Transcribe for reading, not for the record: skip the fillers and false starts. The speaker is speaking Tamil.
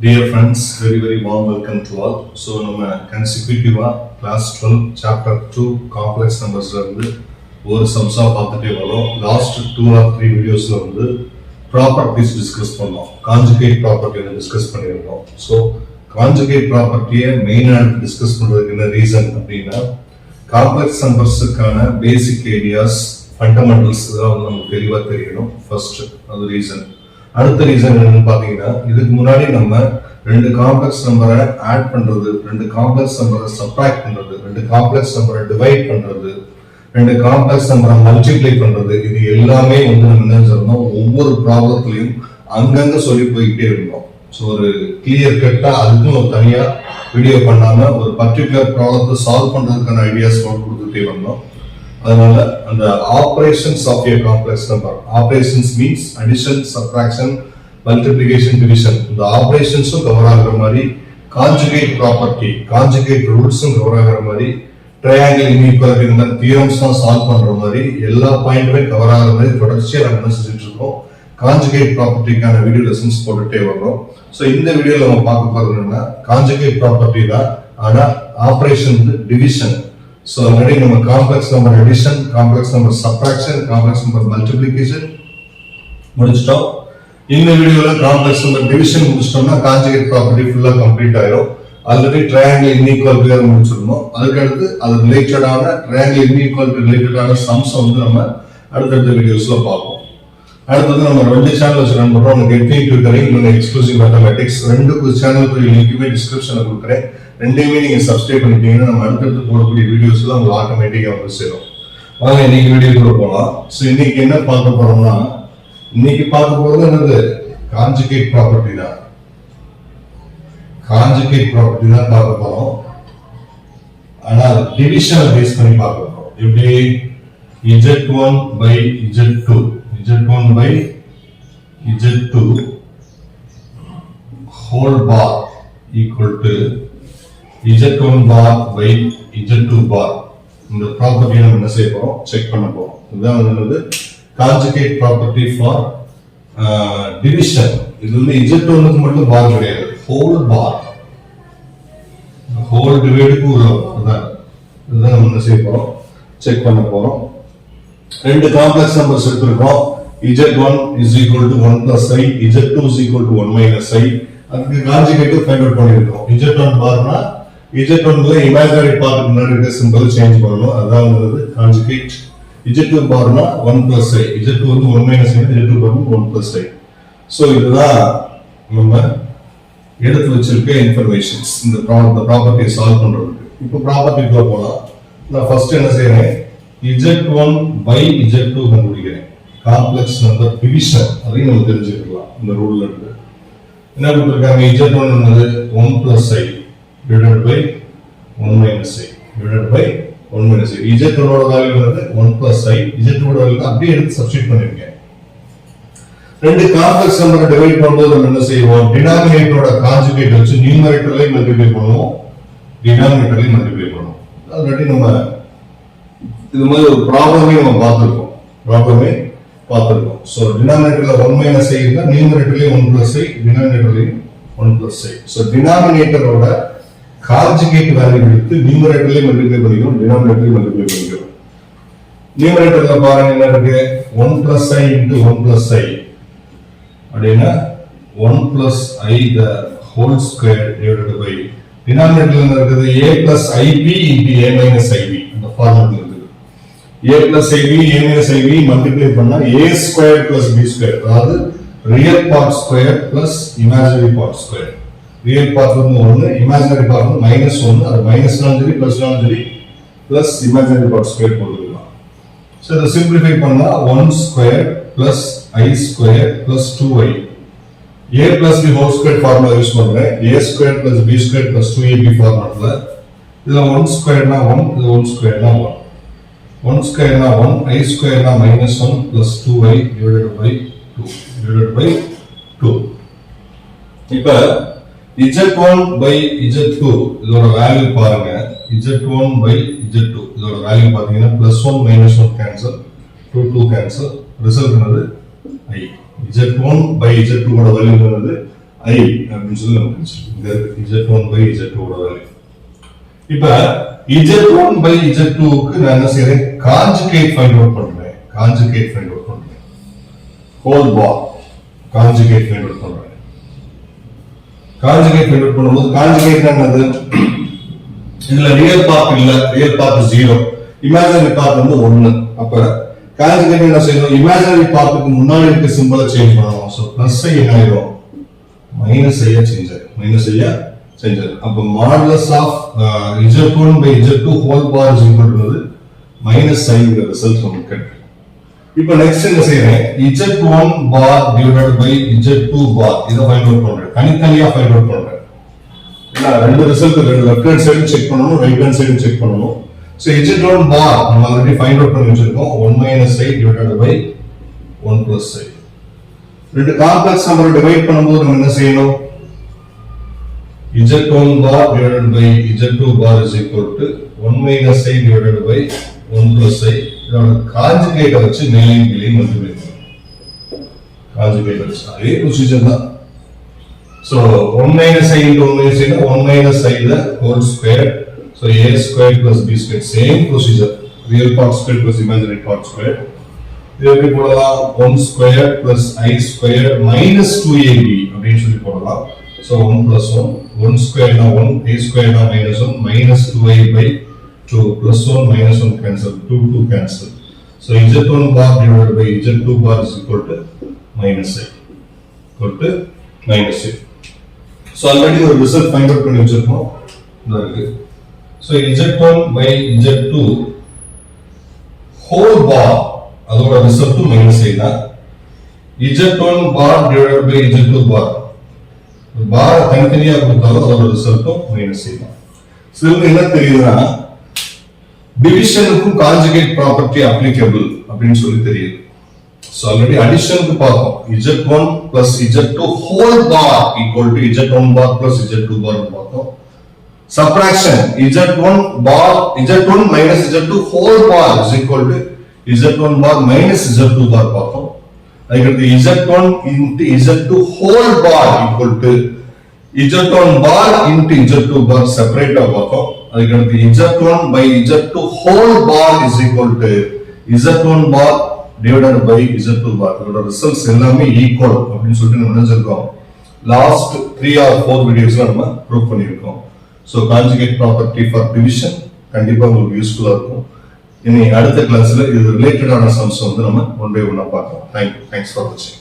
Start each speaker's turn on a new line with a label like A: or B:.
A: Dear friends, very warm welcome to all. So, நம்ம consecutive class 12 chapter 2 complex numbers வந்து ஒரு சம்ஸா பார்த்துட்டே வரோம். லாஸ்ட் 2 or 3 வீடியோஸ்ல வந்து ப்ராப்பர்ட்டிஸ் டிஸ்கஸ் பண்ணோம். கான்ஜுகேட் ப்ராப்பர்ட்டி டிஸ்கஸ் பண்ணியிருந்தோம். ஸோ கான்ஜுகேட் ப்ராப்பர்ட்டியை மெயினாக டிஸ்கஸ் பண்ணுறதுக்கு என்ன ரீசன் அப்படின்னா காம்ப்ளெக்ஸ் நம்பர்ஸுக்கான பேசிக் ஐடியாஸ் ஃபண்டமெண்டல்ஸ் தான் வந்து நமக்கு தெளிவாக தெரியணும். ஃபர்ஸ்ட் அது ரீசன். அடுத்த ரீசன் என்னன்னு பாத்தீங்கன்னா இதுக்கு முன்னாடி நம்ம ரெண்டு காம்ப்ளெக்ஸ் நம்பரை ஆட் பண்றது, ரெண்டு காம்ப்ளெக்ஸ் நம்பரை சப்ட்ராக்ட் பண்றது, ரெண்டு காம்ப்ளெக்ஸ் நம்பரை டிவைட் பண்றது, ரெண்டு காம்ப்ளெக்ஸ் நம்பரை மல்டிப்ளை பண்றது, இது எல்லாமே வந்து நம்ம என்ன சொல்லணும், ஒவ்வொரு ப்ராப்ளத்திலையும் அங்கங்க சொல்லி போய்கிட்டே இருந்தோம். ஸோ ஒரு கிளியர் கட்டா அதுக்கும் ஒரு தனியா வீடியோ பண்ணாம ஒரு பர்டிகுலர் ப்ராப்ளத்தை சால்வ் பண்றதுக்கான ஐடியாஸ் கொடுத்துட்டே வந்தோம். அதனால அந்த operations of a complex number, operations means addition, subtraction, multiplication, division, இந்த ஆபரேஷன்ஸும் கவர் ஆகிற மாதிரி கான்ஜுகேட் ப்ராப்பர்ட்டி, கான்ஜுகேட் ரூல்ஸும் கவர் ஆகிற மாதிரி ட்ரையாங்கிள் இன்இக்வாலிட்டி இந்த தியரம்ஸ் தான் சால்வ் பண்ற மாதிரி எல்லா பாயிண்ட்டுமே கவர் ஆகிற மாதிரி தொடர்ச்சியாக நம்ம என்ன செஞ்சுட்டு இருக்கோம், கான்ஜுகேட் ப்ராப்பர்ட்டிக்கான வீடியோ லெசன்ஸ் போட்டுட்டே வர்றோம். ஸோ இந்த வீடியோல நம்ம பார்க்க போறது என்னன்னா கான்ஜுகேட் ப்ராப்பர்ட்டி தான், ஆனா ஆபரேஷன் வந்து டிவிஷன். So already நம்ம complex number addition, complex number subtraction, complex number multiplication முடிச்சிட்டோம். இந்த வீடியோல காம்ப்ளெக்ஸ் நம்பர் டிவிஷன் முடிச்சிட்டோம்னா கான்ஜுகேட் ப்ராப்பர்ட்டி ஃபுல்லா கம்ப்ளீட் ஆயிடும். ஆல்ரெடி ட்ரையாங்கிள் இன்இக்வாலிட்டி முடிச்சிருந்தோம். அதுக்கடுத்து அது ரிலேட்டடான ட்ரையாங்கிள் இன்இக்வாலிட்டி ரிலேட்டடான சம்ஸ் வந்து நம்ம அடுத்தடுத்த வீடியோஸ்ல பார்ப்போம். அடுத்தது நம்ம ரெண்டு சேனல் வச்சு ரன் பண்றோம். கெட்டிங் டியூட்டரிங், இன்னொன்று எக்ஸ்க்ளூசிவ் மேத்தமேட்டிக்ஸ். ரெண்டு சேனலுக்கு லிங்க்குமே டிஸ்கிரிப்ஷன்ல கொடுக்குறேன். ரெண்டையுமே நீங்க சப்ஸ்கிரைப் பண்ணிட்டீங்கன்னா நம்ம அடுத்தடுத்து போடக்கூடிய வீடியோஸ்ல உங்களுக்கு ஆட்டோமேட்டிக்கா வந்து சேரும். வாங்க இன்னைக்கு வீடியோக்குள்ள போகலாம். ஸோ இன்னைக்கு என்ன பார்க்க போறோம்னா, இன்னைக்கு பார்க்க போறது என்னது, கான்ஜுகேட் ப்ராப்பர்ட்டி தான். கான்ஜுகேட் ப்ராப்பர்ட்டி தான் பார்க்க போறோம். ஆனா டிவிஷனை பேஸ் பண்ணி பார்க்க போறோம். எப்படி Z1 by Z2, Z1 by Z2 whole bar equal to Z1 bar by Z2 bar. இந்த ப்ராப்பர்ட்டியை நம்ம என்ன செய்ய போறோம், செக் பண்ண போறோம். இதுதான் வந்து கான்ஜுகேட் ப்ராப்பர்ட்டி ஃபார் டிவிஷன். இது வந்து Z1 க்கு மட்டும் பார் கிடையாது, ஹோல் பார், ஹோல் டிவைடுக்கு உள்ள அதான் இதுதான் நம்ம என்ன செய்ய போறோம், செக் பண்ண போறோம். ரெண்டு காம்ப்ளெக்ஸ் நம்பர்ஸ் எடுத்துருக்கோம். Z1 is equal to 1 plus I, Z2 is equal to 1 minus I. அதுக்கு கான்ஜுகேட் ஃபைண்ட் அவுட் பண்ணிருக்கோம். Z1 பார்னா Z1 ல இமேஜினரி பார்ட் முன்னாடி இருக்க சிம்பல் சேஞ்ச் பண்ணனும். அதான் வந்து conjugate. Z2 பார்னா 1 plus I, Z2 வந்து 1 minus I, Z2 வந்து 1 plus I. சோ இதுதான் நம்ம எடுத்து வச்சிருக்க இன்ஃபர்மேஷன்ஸ் இந்த ப்ராப்பர்ட்டியை சால்வ் பண்றதுக்கு. இப்போ ப்ராப்பர்ட்டிக்குள்ள போலாம். நான் ஃபர்ஸ்ட் என்ன செய்றேன், Z1 by Z2 கண்டுபிடிக்கிறேன். காம்ப்ளெக்ஸ் நம்பர் டிவிஷன் அதையும் நம்ம தெரிஞ்சுக்கலாம். இந்த ரூல்ல இருந்து என்ன கொடுத்திருக்காங்க, Z1 என்னது 1 plus I divided by 1 minus I divided by 1 minus I. Z1 ஓட வேல்யூ என்னது 1 plus I, Z2 ஓட வேல்யூ அப்படியே எடுத்து சப்ஸ்டிட்யூட் பண்ணிருக்கேன். ரெண்டு காம்ப்ளெக்ஸ் நம்பரை டிவைட் பண்ணும்போது நம்ம என்ன செய்வோம், டினாமினேட்டரோட கான்ஜுகேட் வச்சு நியூமரேட்டர்லயும் மல்டிப்ளை பண்ணுவோம், டினாமினேட்டர்லயும் மல்டிப்ளை பண்ணுவோம். ஆல்ரெடி நம்ம இது மாதிரி ஒரு ப்ராப்ளமே நம்ம பார்த்திருக்கோம். சோ டினாமினேட்டர்ல 1 minus I இருந்தா நியூமரேட்டர்லயும் 1 plus I, டினாமினேட்டர்லயும் 1 plus I. சோ டினாமினேட்டரோட கான்ஜுகேட் வேல்யூ எடுத்து நியூமரேட்டர்லயும் மல்டிப்ளை பண்ணிக்கிறோம், டினாமினேட்டர்லயும் மல்டிப்ளை பண்ணிக்கிறோம். நியூமரேட்டர்ல பாருங்க என்ன இருக்கு, 1 plus I into 1 plus I அப்படினா 1 plus I the whole square divided by டினாமினேட்டர்ல என்ன இருக்குது, a plus ib into a minus ib. அந்த ஃபார்முலா இருக்குது. a plus ib, a minus ib multiply பண்ணா a square plus b square, அதாவது real part square plus imaginary part square. Real part வந்து 1, இமேஜினரி பார்ட் வந்து -1. அது மைனஸ்னாலும் சரி பிளஸ்னாலும் சரி பிளஸ் இமேஜினரி பார்ட் ஸ்கொயர் போட்டுக்கலாம். சோ இத சிம்பிளிஃபை பண்ணா 1 square plus I square plus 2i. a plus b whole square formula use பண்றேன். a square plus b square plus 2ab ஃபார்முலால இதுல 1 ஸ்கொயர்னா 1, இது 1 ஸ்கொயர்னா 1. 1 ஸ்கொயர்னா 1, I ஸ்கொயர்னா -1 plus 2i divided by 2. இப்ப Z1 by Z2 இதோட வேல்யூ பாருங்க. Z1 by Z2 இதோட வேல்யூ பாத்தீங்கன்னா +1 -1 கேன்சல், 2 கேன்சல், ரிசல்ட் என்னது I. Z1 by Z2 ஓட வேல்யூ என்னது I அப்படின்னு சொல்லி நமக்கு Z1 by Z2 ஓட வேல்யூ. இப்ப Z1 by Z2 க்கு நான் என்ன செய்றேன், கான்ஜுகேட் ஃபைண்ட் அவுட் பண்றேன். ஹோல் பார் கான்ஜுகேட் ஃபைண்ட் அவுட் பண்றேன். கான்ஜுகேட் ஃபைண்ட் அவுட் பண்ணும்போது கான்ஜுகேட் என்னது, இதுல ரியல் பார்ட் இல்ல, ரியல் பார்ட் 0, இமேஜினரி பார்ட் வந்து 1. அப்ப கான்ஜுகேட் என்ன செய்யணும், இமேஜினரி பார்ட்டுக்கு முன்னாடி இருக்க சிம்பலை சேஞ்ச் பண்ணணும். சோ பிளஸ் ஐ என்ன ஆயிடும், மைனஸ் ஐயா சேஞ்ச் ஆயிடும். அப்ப modulus of Z1 by Z2 whole bar is equal to minus I ங்கிற ரிசல்ட் நமக்கு கிடைக்கும். இப்போ நெக்ஸ்ட் என்ன செய்றேன், Z1 bar divided by Z2 பார் இத ஃபைண்ட் அவுட் பண்றேன். தனித்தனியா ஃபைண்ட் அவுட் பண்றேன். இல்ல ரெண்டு result left hand side check பண்ணனும், ரைட் ஹேண்ட் சைடு செக் பண்ணனும். சோ Z1 பார் நம்ம ஆல்ரெடி ஃபைண்ட் அவுட் பண்ணி வச்சிருக்கோம். 1 - i டிவைடட் பை 1 + i. ரெண்டு காம்ப்ளெக்ஸ் நம்பரை டிவைட் பண்ணும்போது நம்ம என்ன செய்யணும், Z1 bar divided by Z2 bar is equal to 1 - i divided by 1 + i. இதோட கான்ஜுகேட் வச்சு மேலையும் கீழையும் மல்டிப்ளை பண்ணணும். கான்ஜுகேட் வச்சு அதே ப்ரொசீஜர் தான். சோ 1 - i into 1 - i னா 1 - i the whole square. So a squared plus b squared, same procedure, real part squared plus imaginary part squared. இது எப்படி போடலாம், 1 squared plus i squared minus 2ab அப்படின்னு சொல்லி போடலாம். So 1 plus 1 squared na 1, a squared na minus 1, minus 2i by 2 plus 1 minus 1 cancel, 2 cancel. So Z1 bar divided by Z2 bar is equal to minus i. So already ஒரு ரிசல்ட் ஃபைண்ட் அவுட் பண்ணி வச்சிருக்கோம். இதோ இருக்கு. So Z1 by Z2 whole bar அதோட ரிசல்ட் minus i தான். Z1 bar divided by Z2 bar பார் தனித்தனியா கொடுத்தாலும் அதோட ரிசல்ட்டும் மைனஸ் ஐ தான். சோ இது என்ன தெரியுதுன்னா, டிவிஷனுக்கும் கான்ஜுகேட் ப்ராப்பர்ட்டி அப்ளிகபிள் அப்படின்னு சொல்லி தெரியுது. சோ ஆல்ரெடி அடிஷனுக்கு பார்த்தோம், Z1 plus Z2 whole bar equal to Z1 bar plus Z2 bar பார்த்தோம். Subtraction Z1 minus Z2 whole bar is equal to Z1 bar minus Z2 bar பார்த்தோம். அதுக்கு Z1 into Z2 whole bar equal to Z1 bar into Z2 bar separate பார்த்தோம். அதுக்கு Z1 by Z2 whole bar is equal to Z1 bar divided by Z2 bar. இதோட ரிசல்ட்ஸ் எல்லாமே ஈக்குவல் அப்படின்னு சொல்லிட்டு நம்ம நினைச்சிருக்கோம். லாஸ்ட் 3 or 4 வீடியோஸ்ல நம்ம ப்ரூவ் பண்ணியிருக்கோம். So conjugate property for division கண்டிப்பா உங்களுக்கு யூஸ்ஃபுல்லா இருக்கும். இனி அடுத்த கிளாஸ்ல இது ரிலேட்டடான சம்ஸ் வந்து நம்ம ஒன் பை ஒன்னா பார்க்கலாம். தேங்க்ஸ் ஃபார் வாட்சிங்.